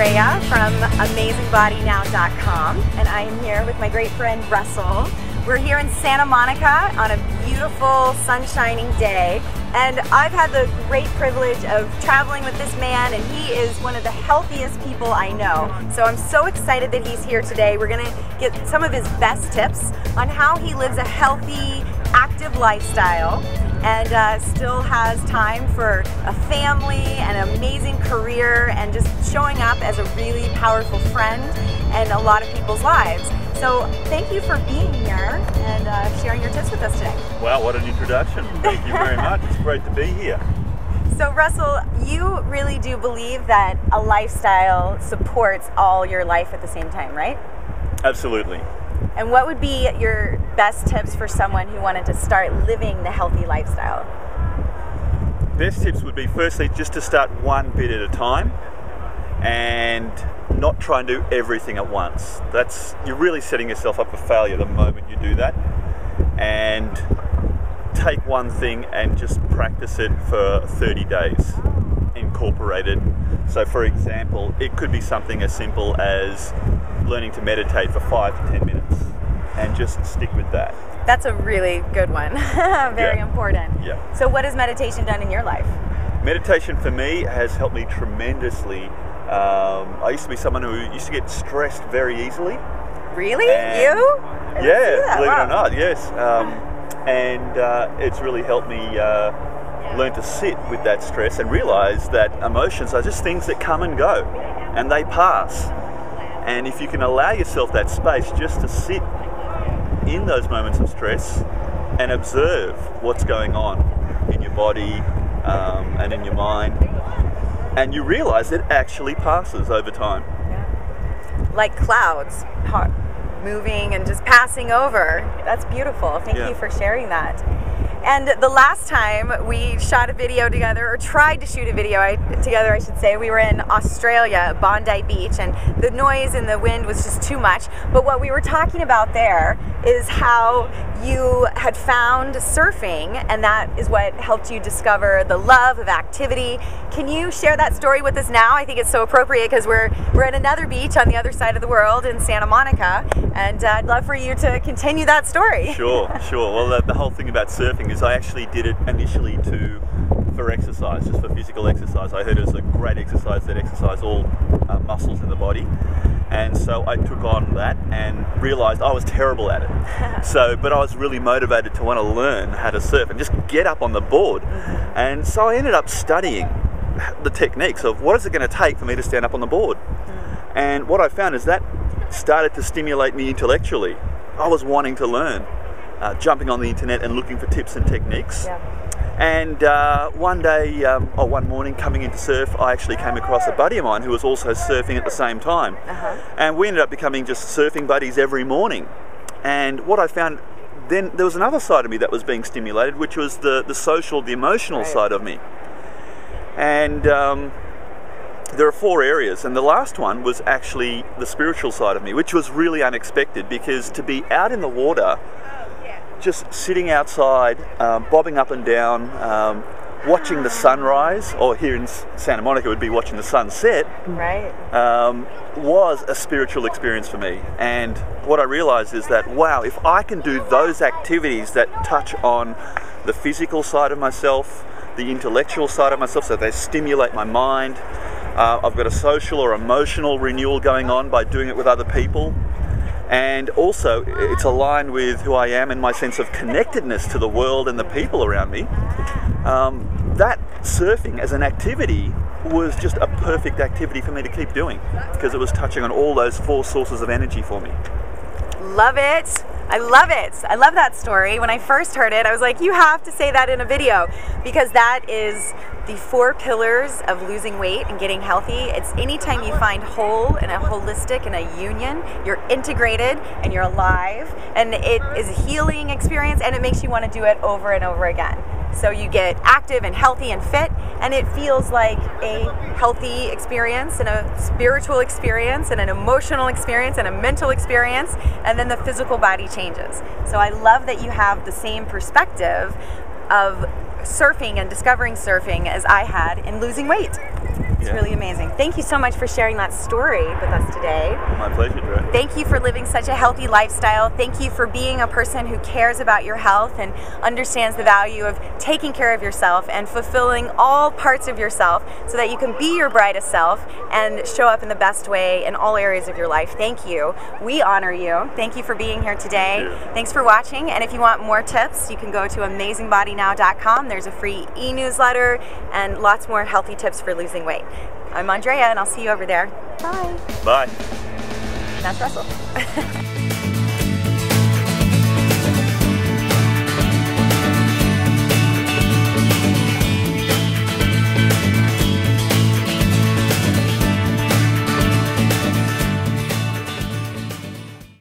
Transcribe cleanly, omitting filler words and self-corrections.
Andrea from AmazingBodyNow.com, and I am here with my great friend Russell. We're here in Santa Monica on a beautiful, sun-shining day, and I've had the great privilege of traveling with this man, and he is one of the healthiest people I know. So I'm so excited that he's here today. We're gonna get some of his best tips on how he lives a healthy, active lifestyle and still has time for a family and an amazing career and just showing up as a really powerful friend in a lot of people's lives. So thank you for being here and sharing your tips with us today. Wow, what an introduction. Thank you very much. It's great to be here. So Russell, you really do believe that a lifestyle supports all your life at the same time, right? Absolutely. And what would be your best tips for someone who wanted to start living the healthy lifestyle? Best tips would be firstly just to start one bit at a time and not try and do everything at once. You're really setting yourself up for failure the moment you do that. And take one thing and just practice it for 30 days. Incorporate it. So for example, it could be something as simple as learning to meditate for 5 to 10 minutes and just stick with that. That's a really good one. Very important. Yeah. So what has meditation done in your life? Meditation for me has helped me tremendously. I used to be someone who used to get stressed very easily. Really? And you? Yeah, believe it or not, yes. It's really helped me learn to sit with that stress and realize that emotions are just things that come and go and they pass. And if you can allow yourself that space just to sit in those moments of stress and observe what's going on in your body and in your mind, and you realize it actually passes over time. Yeah. Like clouds, moving and just passing over. That's beautiful. Thank you for sharing that. And the last time we shot a video together, or tried to shoot a video together, I should say, we were in Australia, Bondi Beach, and the noise and the wind was just too much. But what we were talking about there is how you had found surfing, and that is what helped you discover the love of activity. Can you share that story with us now? I think it's so appropriate because we're at another beach on the other side of the world in Santa Monica, and I'd love for you to continue that story. Sure. Well, the whole thing about surfing is I actually did it initially for exercise, just for physical exercise. I heard it was a great exercise that exercised all muscles in the body. And so I took on that and realized I was terrible at it. But I was really motivated to want to learn how to surf and just get up on the board. And so I ended up studying the techniques of what is it going to take for me to stand up on the board. And what I found is that started to stimulate me intellectually. I was wanting to learn, jumping on the internet and looking for tips and techniques. Yeah. And one morning coming into surf, I actually came across a buddy of mine who was also surfing at the same time. And we ended up becoming just surfing buddies every morning. And what I found, then there was another side of me that was being stimulated, which was the social, the emotional side of me. And there are 4 areas, and the last one was actually the spiritual side of me, which was really unexpected, because to be out in the water, just sitting outside, bobbing up and down, watching the sunrise, or here in Santa Monica would be watching the sunset, was a spiritual experience for me. And what I realized is that, wow, if I can do those activities that touch on the physical side of myself, the intellectual side of myself, so they stimulate my mind, I've got a social or emotional renewal going on by doing it with other people. And also, it's aligned with who I am and my sense of connectedness to the world and the people around me. That surfing as an activity was just a perfect activity for me to keep doing, because it was touching on all those 4 sources of energy for me. Love it. I love it. I love that story. When I first heard it, I was like, you have to say that in a video, because that is the 4 pillars of losing weight and getting healthy. It's anytime you find whole and a holistic and a union, you're integrated and you're alive, and it is a healing experience, and it makes you want to do it over and over again. So you get active and healthy and fit, and it feels like a healthy experience and a spiritual experience and an emotional experience and a mental experience, and then the physical body changes. So I love that you have the same perspective of surfing and discovering surfing as I had in losing weight. It's really amazing. Thank you so much for sharing that story with us today. My pleasure, Dre. Thank you for living such a healthy lifestyle. Thank you for being a person who cares about your health and understands the value of taking care of yourself and fulfilling all parts of yourself so that you can be your brightest self and show up in the best way in all areas of your life. Thank you. We honor you. Thank you for being here today. Thanks for watching. And if you want more tips, you can go to amazingbodynow.com. There's a free e-newsletter and lots more healthy tips for losing weight. I'm Andrea, and I'll see you over there. Bye. Bye. That's Russell.